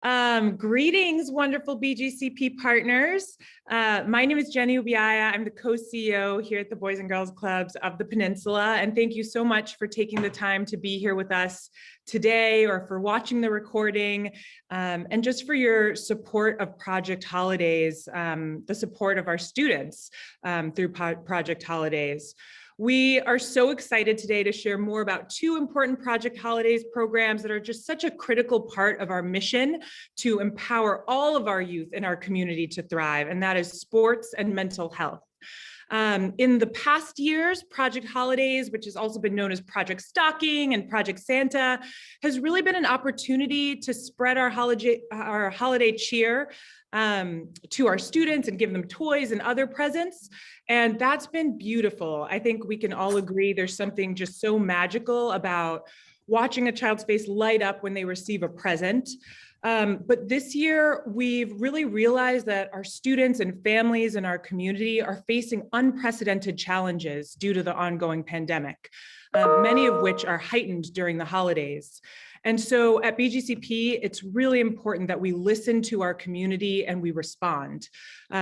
Greetings, wonderful BGCP partners. My name is Jenny Ubiaya. I'm the co-CEO here at the Boys and Girls Clubs of the Peninsula. And thank you so much for taking the time to be here with us today or for watching the recording and just for your support of Project Holidays, the support of our students through Project Holidays. We are so excited today to share more about two important Project Holidays programs that are just such a critical part of our mission to empower all of our youth in our community to thrive, and that is sports and mental health. In the past years, Project Holidays, which has also been known as Project Stocking and Project Santa, has really been an opportunity to spread our holiday cheer to our students and give them toys and other presents. And that's been beautiful. I think we can all agree there's something just so magical about watching a child's face light up when they receive a present. But this year, we've really realized that our students and families in our community are facing unprecedented challenges due to the ongoing pandemic, many of which are heightened during the holidays. And so at BGCP, it's really important that we listen to our community and we respond.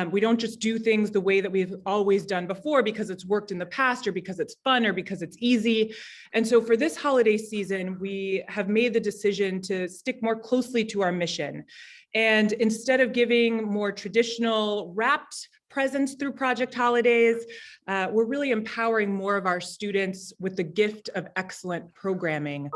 We don't just do things the way that we've always done before because it's worked in the past or because it's fun or because it's easy. And so for this holiday season, we have made the decision to stick more closely to our mission. And instead of giving more traditional wrapped presents through Project Holidays, we're really empowering more of our students with the gift of excellent programming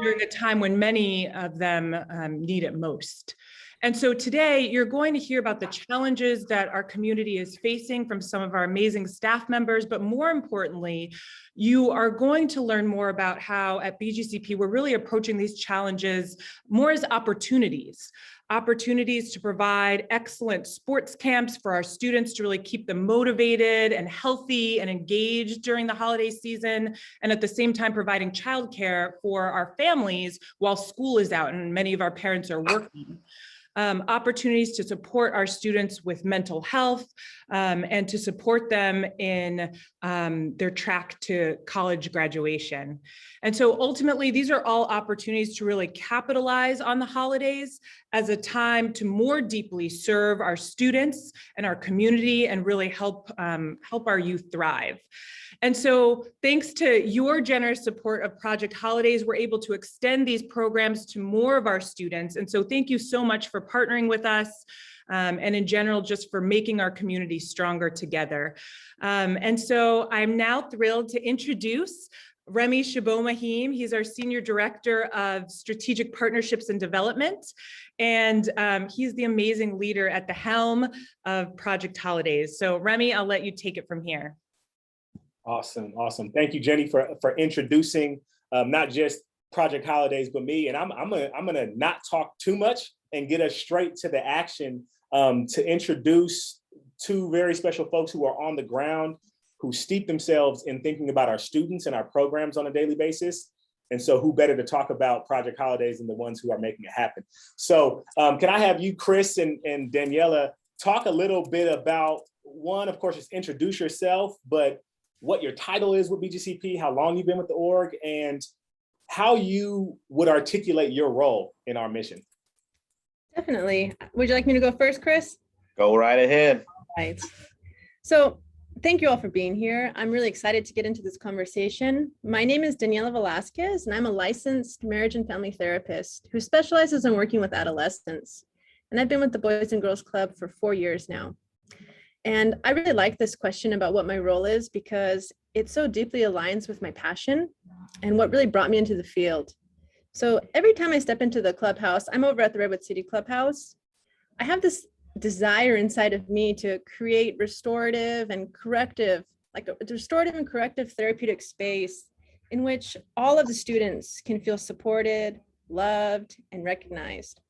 during a time when many of them need it most. And so today you're going to hear about the challenges that our community is facing from some of our amazing staff members, but more importantly, you are going to learn more about how at BGCP we're really approaching these challenges more as opportunities to provide excellent sports camps for our students to really keep them motivated and healthy and engaged during the holiday season, and at the same time providing childcare for our families while school is out and many of our parents are working. Opportunities to support our students with mental health and to support them in their track to college graduation. And so ultimately, these are all opportunities to really capitalize on the holidays as a time to more deeply serve our students and our community and really help our youth thrive. And so thanks to your generous support of Project Holidays, we're able to extend these programs to more of our students. And so thank you so much for partnering with us and in general, just for making our community stronger together. And so I'm now thrilled to introduce Remy Chabot-Mahim. He's our Senior Director of Strategic Partnerships and Development. And he's the amazing leader at the helm of Project Holidays. So Remy, I'll let you take it from here. Awesome. Thank you, Jenny, for introducing not just Project Holidays, but me. And I'm gonna not talk too much and get us straight to the action to introduce two very special folks who are on the ground, who steep themselves in thinking about our students and our programs on a daily basis. And so who better to talk about Project Holidays than the ones who are making it happen. So can I have you, Chris and Daniela, talk a little bit about, one, of course, just introduce yourself, but what your title is with BGCP, how long you've been with the org, and how you would articulate your role in our mission. Definitely. Would you like me to go first, Chris? Go right ahead. Right. So thank you all for being here. I'm really excited to get into this conversation. My name is Daniela Velasquez, and I'm a licensed marriage and family therapist who specializes in working with adolescents. And I've been with the Boys and Girls Club for 4 years now. And I really like this question about what my role is because it so deeply aligns with my passion and what really brought me into the field. So every time I step into the clubhouse, I'm over at the Redwood City Clubhouse, I have this desire inside of me to create restorative and corrective therapeutic space in which all of the students can feel supported, loved, and recognized.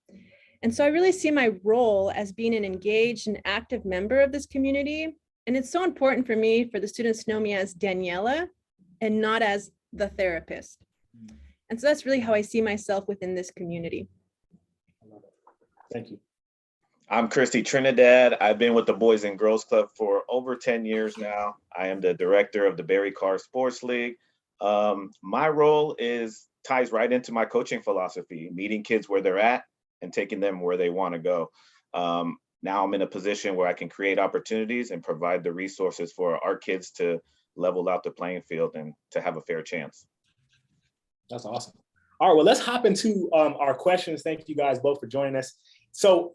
And so I really see my role as being an engaged and active member of this community. And it's so important for me for the students to know me as Daniela and not as the therapist. And so that's really how I see myself within this community. I love it. Thank you. I'm Christy Trinidad. I've been with the Boys and Girls Club for over 10 years now. I am the director of the Berry Carr Sports League. My role ties right into my coaching philosophy, meeting kids where they're at and taking them where they want to go. Now I'm in a position where I can create opportunities and provide the resources for our kids to level out the playing field and to have a fair chance. That's awesome. All right, well, let's hop into our questions. Thank you guys both for joining us. So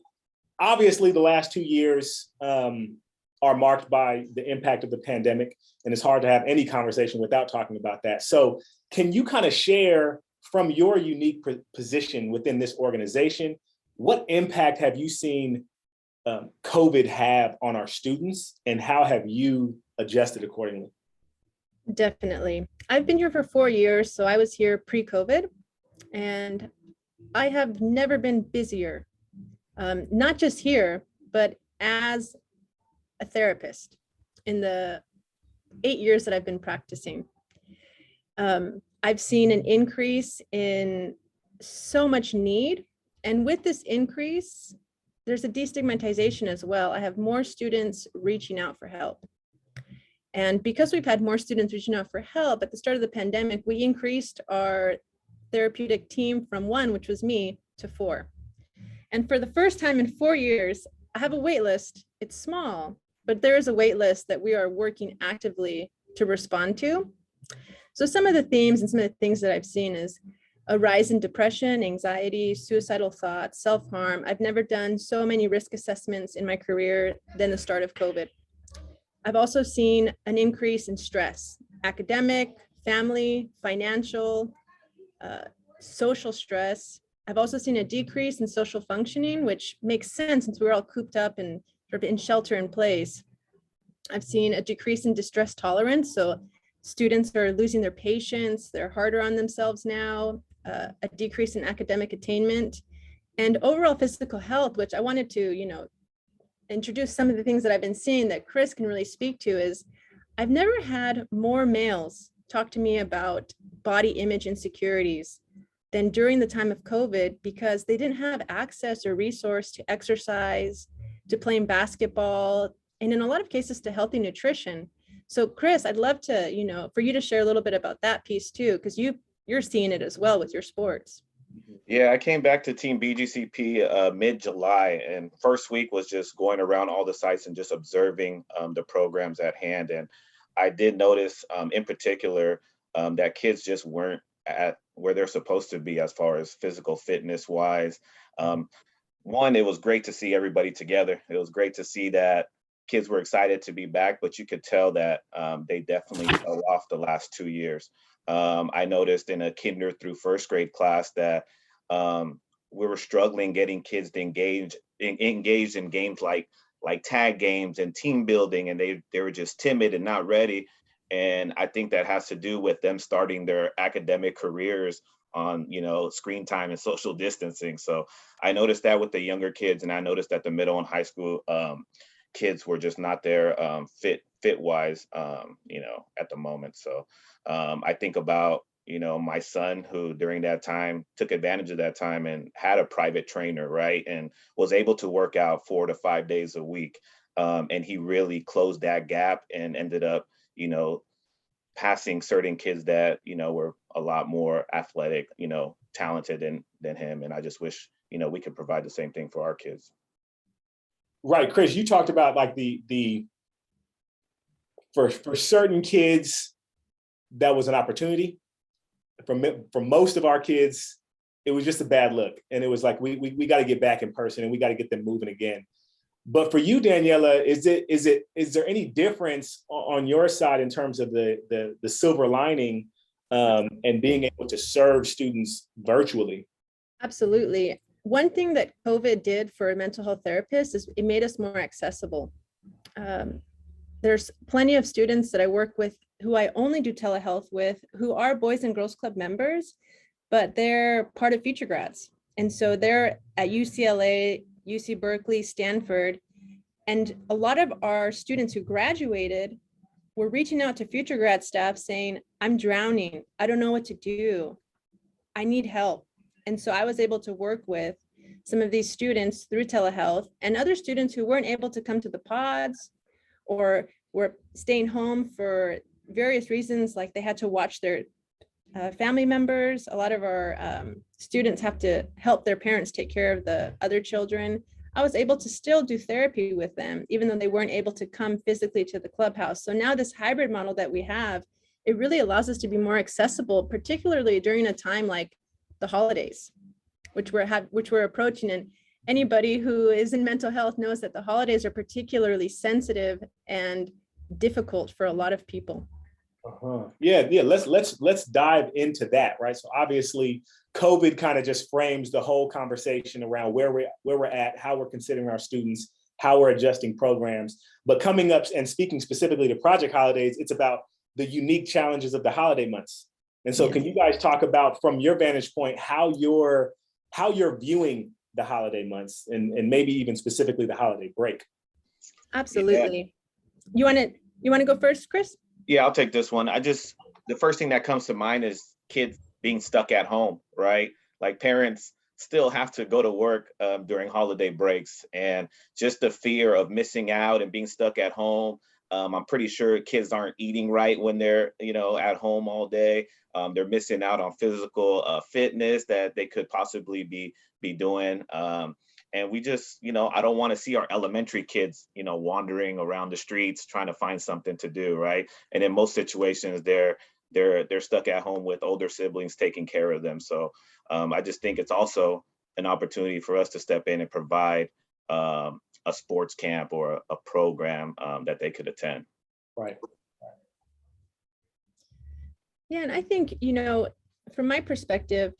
obviously the last 2 years are marked by the impact of the pandemic, and it's hard to have any conversation without talking about that. So can you kind of share from your unique position within this organization, what impact have you seen COVID have on our students, and how have you adjusted accordingly? Definitely. I've been here for 4 years, so I was here pre-COVID, and I have never been busier, not just here, but as a therapist in the 8 years that I've been practicing. I've seen an increase in so much need, and with this increase, there's a destigmatization as well. I have more students reaching out for help. And because we've had more students reaching out for help at the start of the pandemic, we increased our therapeutic team from 1, which was me, to 4. And for the first time in 4 years, I have a wait list. It's small, but there is a wait list that we are working actively to respond to. So some of the themes and some of the things that I've seen is a rise in depression, anxiety, suicidal thoughts, self-harm. I've never done so many risk assessments in my career than the start of COVID. I've also seen an increase in stress, academic, family, financial, social stress. I've also seen a decrease in social functioning, which makes sense since we're all cooped up and sort of in shelter in place. I've seen a decrease in distress tolerance. So students are losing their patience, they're harder on themselves now, a decrease in academic attainment, and overall physical health, which I wanted to, introduce some of the things that I've been seeing that Chris can really speak to. Is I've never had more males talk to me about body image insecurities than during the time of COVID, because they didn't have access or resource to exercise, to playing basketball, and in a lot of cases to healthy nutrition. So Chris, I'd love to, for you to share a little bit about that piece too, because you're seeing it as well with your sports. Yeah, I came back to Team BGCP mid-July, and first week was just going around all the sites and just observing the programs at hand. And I did notice in particular that kids just weren't at where they're supposed to be as far as physical fitness wise. One, it was great to see everybody together. It was great to see that kids were excited to be back, but you could tell that they definitely fell off the last 2 years. I noticed in a kinder through first grade class that we were struggling getting kids to engaged in games like tag games and team building, and they were just timid and not ready. And I think that has to do with them starting their academic careers on, screen time and social distancing. So I noticed that with the younger kids, and I noticed that the middle and high school kids were just not there fit wise, at the moment. So I think about, my son, who during that time took advantage of that time and had a private trainer, right? And was able to work out 4 to 5 days a week. And he really closed that gap and ended up, passing certain kids that, were a lot more athletic, talented than him. And I just wish, we could provide the same thing for our kids. Right, Chris, you talked about like for certain kids, that was an opportunity. For most of our kids, it was just a bad look. And it was like, we got to get back in person and we got to get them moving again. But for you, Daniela, is there any difference on your side in terms of the silver lining and being able to serve students virtually? Absolutely. One thing that COVID did for mental health therapists is it made us more accessible. There's plenty of students that I work with who I only do telehealth with, who are Boys and Girls Club members, but they're part of Future Grads. And so they're at UCLA, UC Berkeley, Stanford. And a lot of our students who graduated were reaching out to Future Grad staff saying, I'm drowning. I don't know what to do. I need help. And so I was able to work with some of these students through telehealth and other students who weren't able to come to the pods or were staying home for various reasons, like they had to watch their family members. A lot of our students have to help their parents take care of the other children. I was able to still do therapy with them, even though they weren't able to come physically to the clubhouse. So now this hybrid model that we have, it really allows us to be more accessible, particularly during a time like the holidays, which we're approaching. And anybody who is in mental health knows that the holidays are particularly sensitive and difficult for a lot of people. Yeah. Let's dive into that, right? So obviously, COVID kind of just frames the whole conversation around where we're at, how we're considering our students, how we're adjusting programs. But coming up and speaking specifically to Project Holidays, it's about the unique challenges of the holiday months. And so, can you guys talk about, from your vantage point, how you're viewing the holiday months and maybe even specifically the holiday break? Absolutely. Yeah. You want to go first, Chris? Yeah, I'll take this one. The first thing that comes to mind is kids being stuck at home, right? Like parents still have to go to work during holiday breaks, and just the fear of missing out and being stuck at home. I'm pretty sure kids aren't eating right when they're, at home all day. They're missing out on physical fitness that they could possibly be doing. And we just, I don't want to see our elementary kids, wandering around the streets trying to find something to do, right? And in most situations, they're stuck at home with older siblings taking care of them. So I just think it's also an opportunity for us to step in and provide a sports camp or a program that they could attend. Right. Yeah, and I think, from my perspective,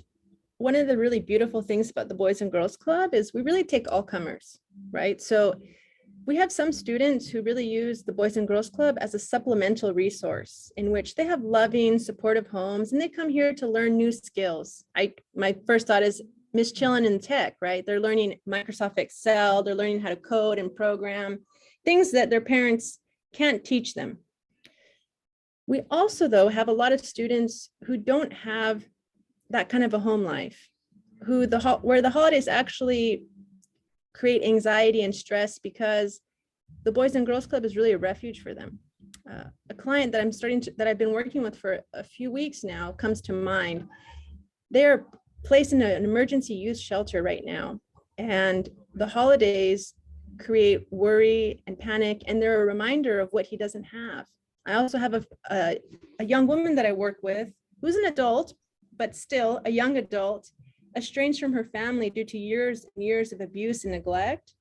one of the really beautiful things about the Boys and Girls Club is we really take all comers, right? So we have some students who really use the Boys and Girls Club as a supplemental resource in which they have loving, supportive homes, and they come here to learn new skills. My first thought is Miss Chillin in tech, right? They're learning Microsoft Excel, they're learning how to code and program, things that their parents can't teach them. We also, though, have a lot of students who don't have that kind of a home life, where the holidays actually create anxiety and stress because the Boys and Girls Club is really a refuge for them. A client that I've been working with for a few weeks now comes to mind. They're placed in an emergency youth shelter right now, and the holidays create worry and panic, and they're a reminder of what he doesn't have. I also have a young woman that I work with who's an adult, but still a young adult, estranged from her family due to years and years of abuse and neglect.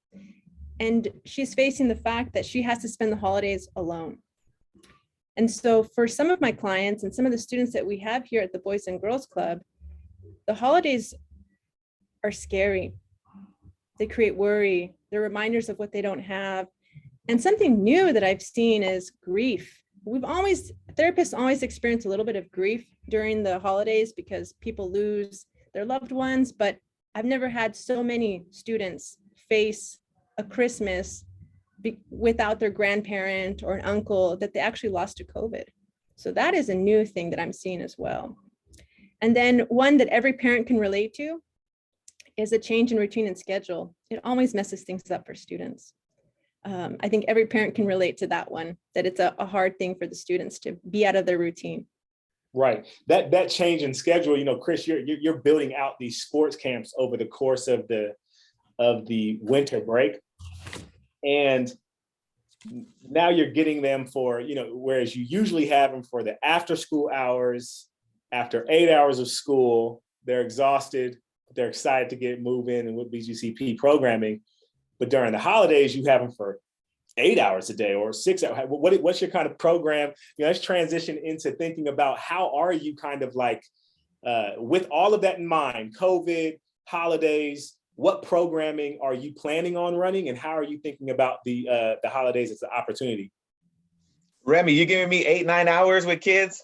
And she's facing the fact that she has to spend the holidays alone. And so for some of my clients and some of the students that we have here at the Boys and Girls Club, the holidays are scary. They create worry. They're reminders of what they don't have. And something new that I've seen is grief. Therapists always experience a little bit of grief during the holidays because people lose their loved ones, but I've never had so many students face a Christmas without their grandparent or an uncle that they actually lost to COVID. So that is a new thing that I'm seeing as well. And then one that every parent can relate to is a change in routine and schedule. It always messes things up for students. I think every parent can relate to that one, that it's a hard thing for the students to be out of their routine. Right. That change in schedule, Chris, you're building out these sports camps over the course of the winter break. And now you're getting them for, whereas you usually have them for the after school hours, after 8 hours of school, they're exhausted, they're excited to get moving and with BGCP programming. But during the holidays, you have them for 8 hours a day or 6 hours. What's your kind of program? Let's transition into thinking about how are you kind of like, with all of that in mind, COVID, holidays, what programming are you planning on running and how are you thinking about the holidays as an opportunity? Remy, you giving me 8-9 hours with kids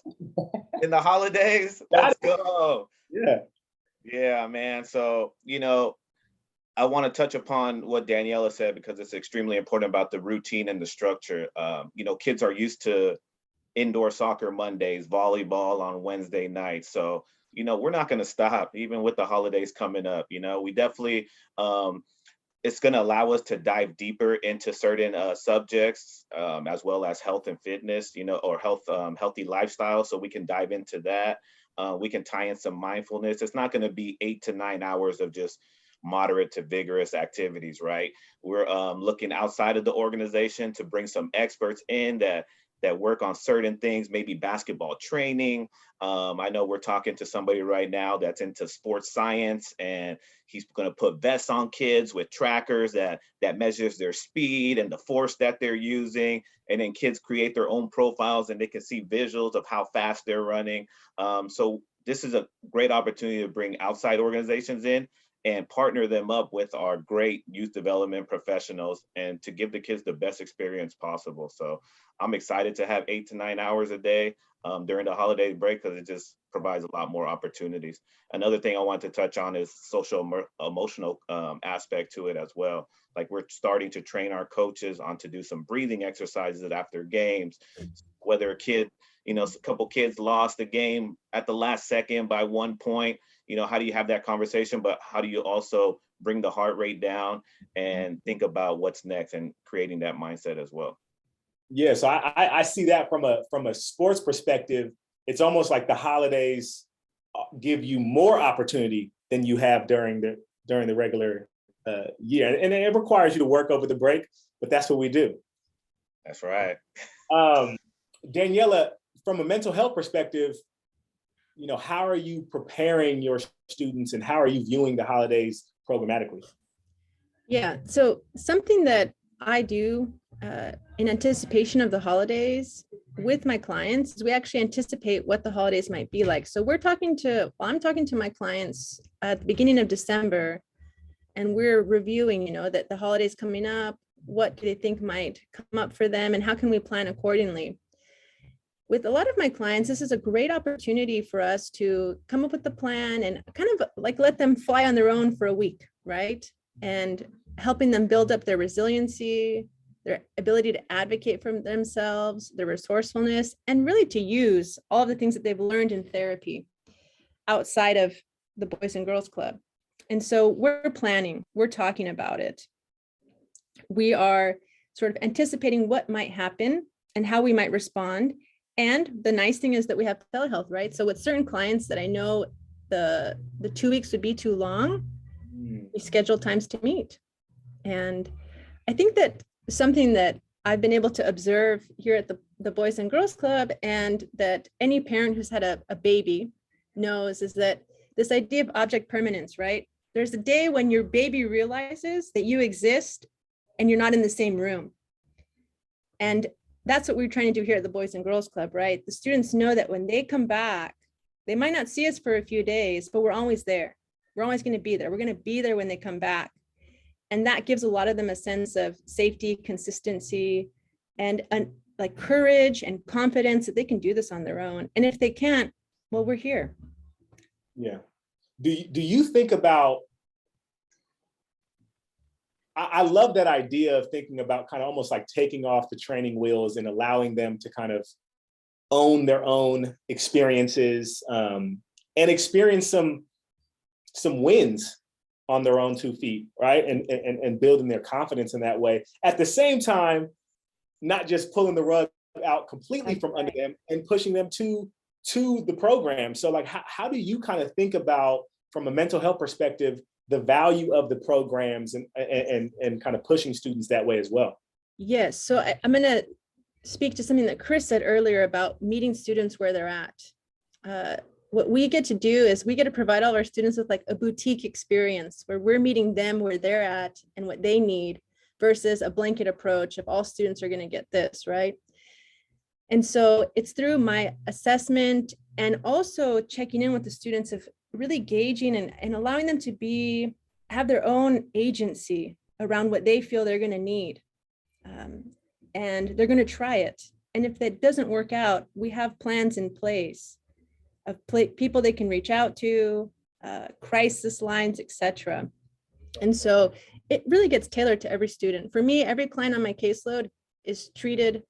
in the holidays? Let's go. Yeah, man. So, I want to touch upon what Daniela said because it's extremely important about the routine and the structure. Kids are used to indoor soccer Mondays, volleyball on Wednesday nights. So, we're not going to stop even with the holidays coming up. We definitely, it's going to allow us to dive deeper into certain subjects as well as health and fitness, or healthy lifestyle. So we can dive into that. we can tie in some mindfulness. It's not going to be 8 to 9 hours of just moderate to vigorous activities, right? We're looking outside of the organization to bring some experts in that work on certain things, maybe basketball training. I know we're talking to somebody right now that's into sports science, and he's going to put vests on kids with trackers that measures their speed and the force that they're using. And then kids create their own profiles and they can see visuals of how fast they're running. So this is a great opportunity to bring outside organizations in and partner them up with our great youth development professionals and to give the kids the best experience possible. So I'm excited to have 8 to 9 hours a day during the holiday break, because it just provides a lot more opportunities. Another thing I want to touch on is social emotional aspect to it as well. Like, we're starting to train our coaches on to do some breathing exercises after games, whether a kid, a couple kids lost the game at the last second by 1 point. How do you have that conversation, but how do you also bring the heart rate down and think about what's next and creating that mindset as well? Yeah, so I see that from a sports perspective. It's almost like the holidays give you more opportunity than you have during the regular year, and it requires you to work over the break, but that's what we do. That's right. Daniela, from a mental health perspective, how are you preparing your students and how are you viewing the holidays programmatically? Yeah, so something that I do in anticipation of the holidays with my clients is we actually anticipate what the holidays might be like. So I'm talking to my clients at the beginning of December, and we're reviewing, that the holidays coming up, what do they think might come up for them, and how can we plan accordingly? With a lot of my clients, this is a great opportunity for us to come up with the plan and kind of like let them fly on their own for a week, right? And helping them build up their resiliency, their ability to advocate for themselves, their resourcefulness, and really to use all of the things that they've learned in therapy outside of the Boys and Girls Club. And so we're planning, we're talking about it. We are sort of anticipating what might happen and how we might respond. And the nice thing is that we have telehealth, right? So with certain clients that I know the 2 weeks would be too long, we schedule times to meet. And I think that something that I've been able to observe here at the Boys and Girls Club, and that any parent who's had a baby knows, is that this idea of object permanence, right? There's a day when your baby realizes that you exist and you're not in the same room. And that's what we're trying to do here at the Boys and Girls Club, right? The students know that when they come back, they might not see us for a few days, but we're always there. We're always going to be there. We're going to be there when they come back. And that gives a lot of them a sense of safety, consistency, and like courage and confidence that they can do this on their own. And if they can't, well, we're here. Yeah. Do you think about, I love that idea of thinking about kind of almost like taking off the training wheels and allowing them to kind of own their own experiences and experience some wins on their own 2 feet, right? And building their confidence in that way. At the same time, not just pulling the rug out completely from under them and pushing them to the program. So like, how do you kind of think about, from a mental health perspective, the value of the programs and kind of pushing students that way as well? Yes, so I'm going to speak to something that Chris said earlier about meeting students where they're at. What we get to do is we get to provide all of our students with like a boutique experience where we're meeting them where they're at and what they need, versus a blanket approach of all students are going to get this, right? And so it's through my assessment and also checking in with the students of really gauging and allowing them to have their own agency around what they feel they're going to need. And they're going to try it. And if that doesn't work out, we have plans in place of people they can reach out to, crisis lines, etc. And so it really gets tailored to every student. For me, every client on my caseload is treated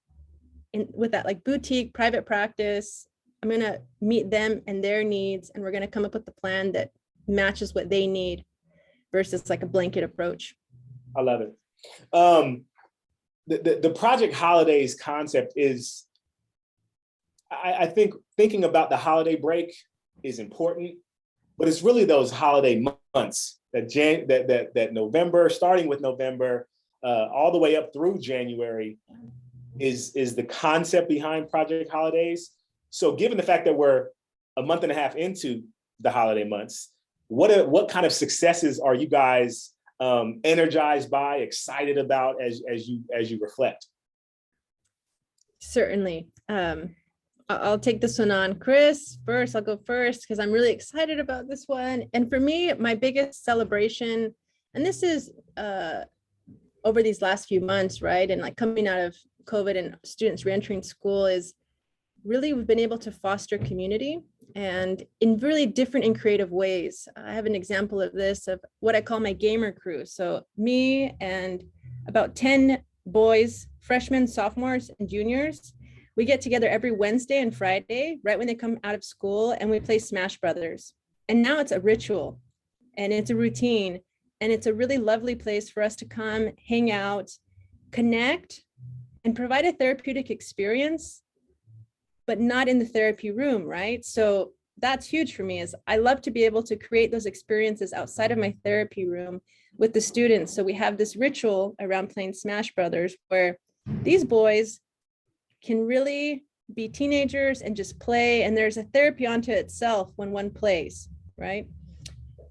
with that like boutique private practice. I'm going to meet them and their needs, and we're going to come up with a plan that matches what they need versus like a blanket approach. I love it. The Project Holidays concept is, I think thinking about the holiday break is important, but it's really those holiday months that November, starting with November, all the way up through January, is the concept behind Project Holidays. So given the fact that we're a month and a half into the holiday months, what kind of successes are you guys energized by, excited about as you reflect? Certainly. I'll take this one on. Chris, first, I'll go first because I'm really excited about this one. And for me, my biggest celebration, and this is over these last few months, right? And like coming out of COVID and students reentering school, is really we've been able to foster community and in really different and creative ways. I have an example of this, of what I call my gamer crew. So me and about 10 boys, freshmen, sophomores, and juniors, we get together every Wednesday and Friday, right when they come out of school, and we play Smash Brothers. And now it's a ritual and it's a routine, and it's a really lovely place for us to come, hang out, connect, and provide a therapeutic experience, but not in the therapy room, right? So that's huge for me, is I love to be able to create those experiences outside of my therapy room with the students. So we have this ritual around playing Smash Brothers where these boys can really be teenagers and just play. And there's a therapy unto itself when one plays, right?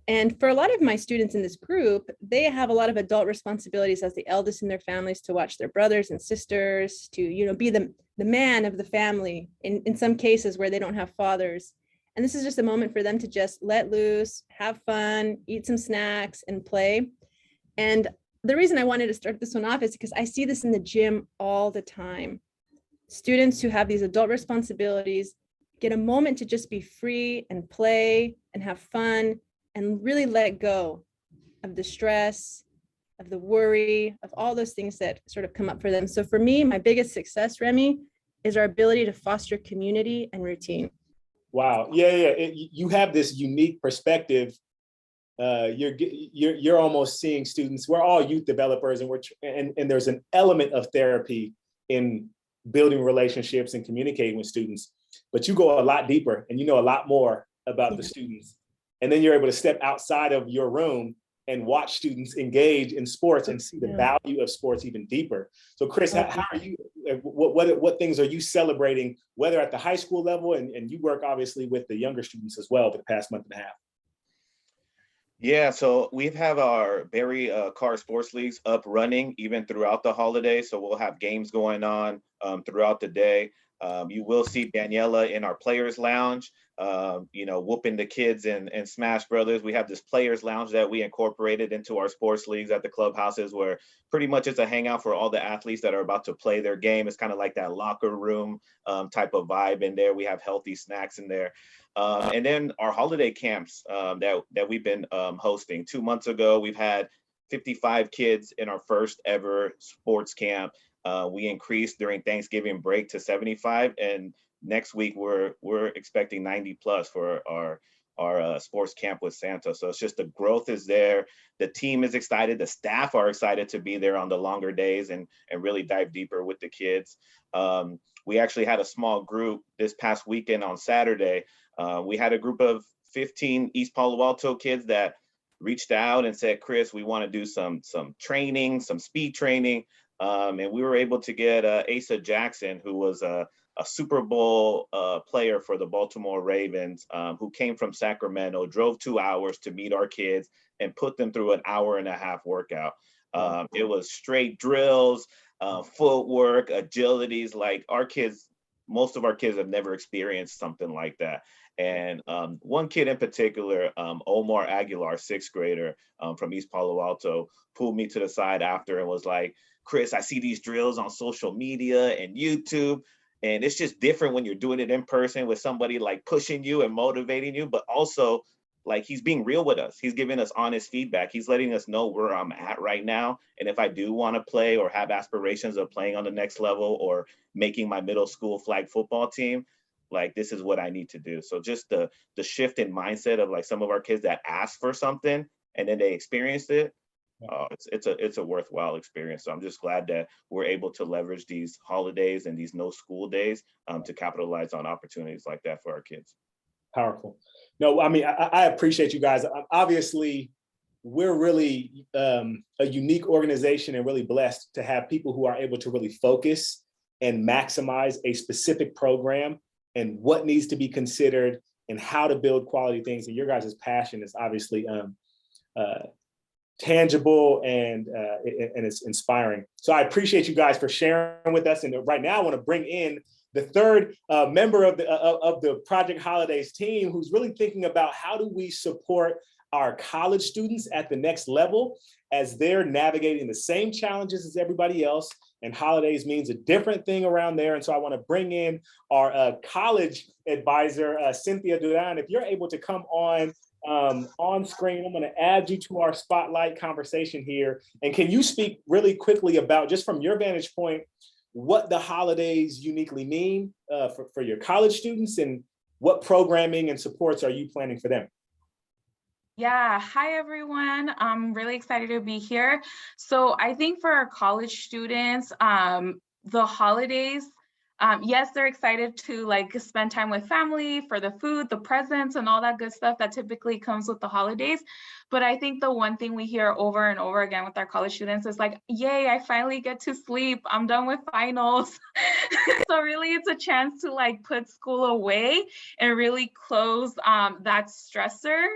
And for a lot of my students in this group, they have a lot of adult responsibilities as the eldest in their families to watch their brothers and sisters, to, you know, be the man of the family in some cases where they don't have fathers. And this is just a moment for them to just let loose, have fun, eat some snacks, and play. And the reason I wanted to start this one off is because I see this in the gym all the time. Students who have these adult responsibilities get a moment to just be free and play and have fun and really let go of the stress, of the worry, of all those things that sort of come up for them. So for me, my biggest success, Remy, is our ability to foster community and routine. Wow, yeah. You have this unique perspective. You're almost seeing students. We're all youth developers, and there's an element of therapy in building relationships and communicating with students, but you go a lot deeper and you know a lot more about the students. And then you're able to step outside of your room and watch students engage in sports and see the value of sports even deeper. So Chris, how are you, what things are you celebrating, whether at the high school level, and you work obviously with the younger students as well for the past month and a half? Yeah, so we have our Barry Car Sports Leagues up running even throughout the holidays. So we'll have games going on throughout the day. You will see Daniela in our players lounge, whooping the kids in Smash Brothers. We have this players lounge that we incorporated into our sports leagues at the clubhouses, where pretty much it's a hangout for all the athletes that are about to play their game. It's kind of like that locker room type of vibe in there. We have healthy snacks in there. And then our holiday camps that we've been hosting. 2 months ago, we've had 55 kids in our first ever sports camp. We increased during Thanksgiving break to 75, and next week we're expecting 90 plus for our sports camp with Santa. So it's just the growth is there. The team is excited. The staff are excited to be there on the longer days and really dive deeper with the kids. We actually had a small group this past weekend on Saturday. We had a group of 15 East Palo Alto kids that reached out and said, Chris, we want to do some training, some speed training. And we were able to get Asa Jackson, who was a Super Bowl player for the Baltimore Ravens, who came from Sacramento, drove 2 hours to meet our kids and put them through an 1.5-hour workout. It was straight drills, footwork, agilities. Like our kids, most of our kids have never experienced something like that. And one kid in particular, Omar Aguilar, 6th grader from East Palo Alto, pulled me to the side after and was like, Chris, I see these drills on social media and YouTube, and it's just different when you're doing it in person with somebody like pushing you and motivating you, but also like he's being real with us. He's giving us honest feedback. He's letting us know where I'm at right now. And if I do want to play or have aspirations of playing on the next level or making my middle school flag football team, like this is what I need to do. So just the shift in mindset of like some of our kids that ask for something and then they experienced it. It's a worthwhile experience. So I'm just glad that we're able to leverage these holidays and these no school days to capitalize on opportunities like that for our kids. Powerful. No, I mean, I appreciate you guys. Obviously, we're really a unique organization and really blessed to have people who are able to really focus and maximize a specific program and what needs to be considered and how to build quality things. And your guys' passion is obviously tangible and it's inspiring. So I appreciate you guys for sharing with us. And right now I want to bring in the third member of the Project Holidays team, who's really thinking about how do we support our college students at the next level as they're navigating the same challenges as everybody else. And holidays means a different thing around there. And so I want to bring in our college advisor, Cynthia Duran. If you're able to come on screen, I'm going to add you to our spotlight conversation here. And can you speak really quickly about, just from your vantage point, what the holidays uniquely mean for your college students, and what programming and supports are you planning for them? Yeah, hi everyone. I'm really excited to be here. So I think for our college students, the holidays, yes, they're excited to like spend time with family, for the food, the presents, and all that good stuff that typically comes with the holidays. But I think the one thing we hear over and over again with our college students is like, yay, I finally get to sleep. I'm done with finals. So really it's a chance to like put school away and really close that stressor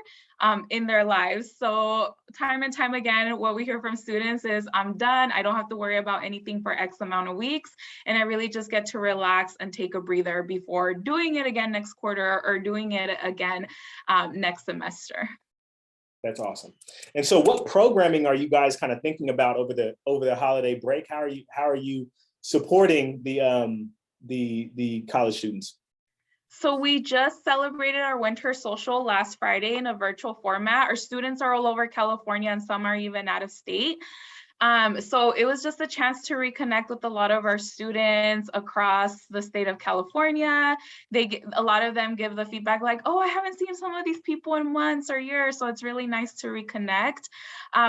in their lives. So time and time again, what we hear from students is, I'm done. I don't have to worry about anything for X amount of weeks. And I really just get to relax and take a breather before doing it again next quarter or doing it again next semester. That's awesome. And so what programming are you guys kind of thinking about over the holiday break? How are you supporting the college students? So we just celebrated our winter social last Friday in a virtual format. Our students are all over California and some are even out of state. So it was just a chance to reconnect with a lot of our students across the state of California. A lot of them give the feedback like, oh, I haven't seen some of these people in months or years. So it's really nice to reconnect.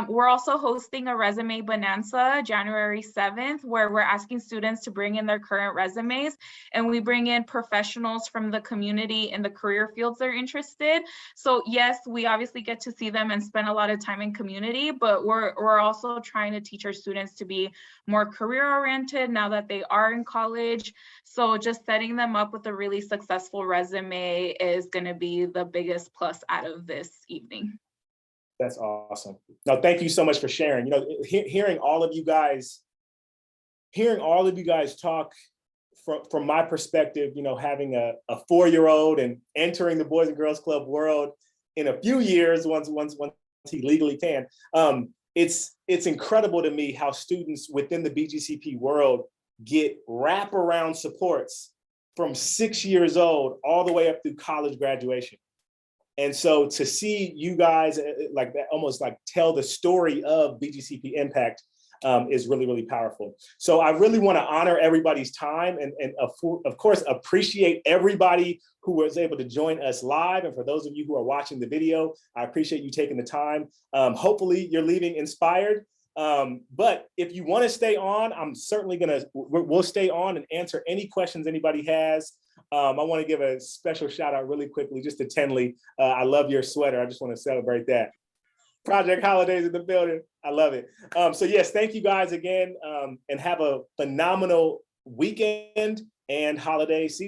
We're also hosting a resume Bonanza January 7th, where we're asking students to bring in their current resumes, and we bring in professionals from the community and the career fields they're interested. So yes, we obviously get to see them and spend a lot of time in community, but we're also trying to teach our students to be more career oriented now that they are in college. So just setting them up with a really successful resume is going to be the biggest plus out of this evening. That's awesome. No, thank you so much for sharing. You know, hearing all of you guys talk from my perspective, you know, having a 4-year-old and entering the Boys and Girls Club world in a few years, once he legally can. It's incredible to me how students within the BGCP world get wraparound supports from 6 years old all the way up through college graduation. And so to see you guys like that, almost like tell the story of BGCP impact is really, really powerful. So I really want to honor everybody's time and of course, appreciate everybody who was able to join us live. And for those of you who are watching the video, I appreciate you taking the time. Hopefully you're leaving inspired. But if you want to stay on, I'm certainly we'll stay on and answer any questions anybody has. I want to give a special shout out really quickly just to Tenley. I love your sweater. I just want to celebrate that. Project Holidays in the building. I love it. So yes, thank you guys again, and have a phenomenal weekend and holiday season.